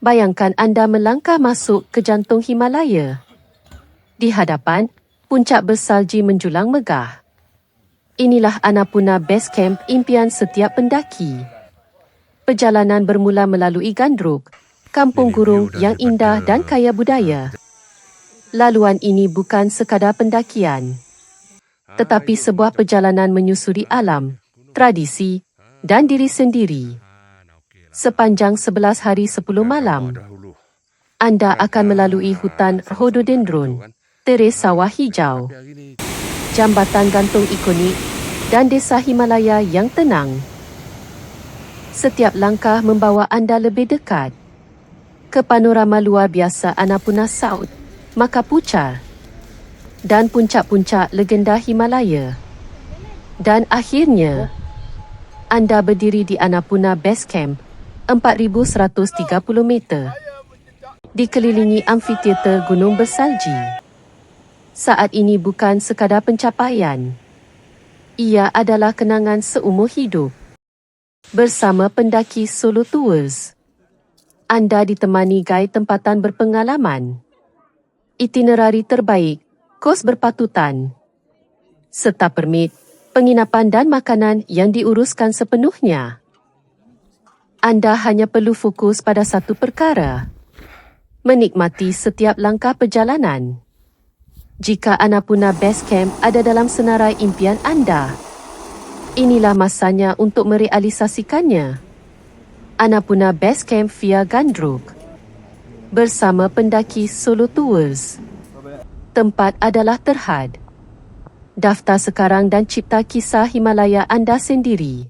Bayangkan anda melangkah masuk ke jantung Himalaya. Di hadapan, puncak bersalji menjulang megah. Inilah Annapurna Base Camp impian setiap pendaki. Perjalanan bermula melalui Gandruk, kampung gurung yang indah dan kaya budaya. Laluan ini bukan sekadar pendakian, tetapi sebuah perjalanan menyusuri alam, tradisi, dan diri sendiri. Sepanjang 11 hari 10 malam, anda akan melalui hutan rhododendron, teres sawah hijau, jambatan gantung ikonik, dan desa Himalaya yang tenang. Setiap langkah membawa anda lebih dekat ke panorama luar biasa Annapurna South, Makapuchar, dan puncak-puncak legenda Himalaya. Dan akhirnya, anda berdiri di Annapurna Base Camp, 4,130 meter, dikelilingi amfiteater gunung bersalji. Saat ini bukan sekadar pencapaian. Ia adalah kenangan seumur hidup. Bersama pendaki solo tours, anda ditemani guide tempatan berpengalaman, itinerari terbaik, kos berpatutan, serta permit, penginapan dan makanan yang diuruskan sepenuhnya. Anda hanya perlu fokus pada satu perkara: menikmati setiap langkah perjalanan. Jika Annapurna Base Camp ada dalam senarai impian anda, inilah masanya untuk merealisasikannya. Annapurna Base Camp via Gandruk bersama pendaki solo tours. Tempat adalah terhad. Daftar sekarang dan cipta kisah Himalaya anda sendiri.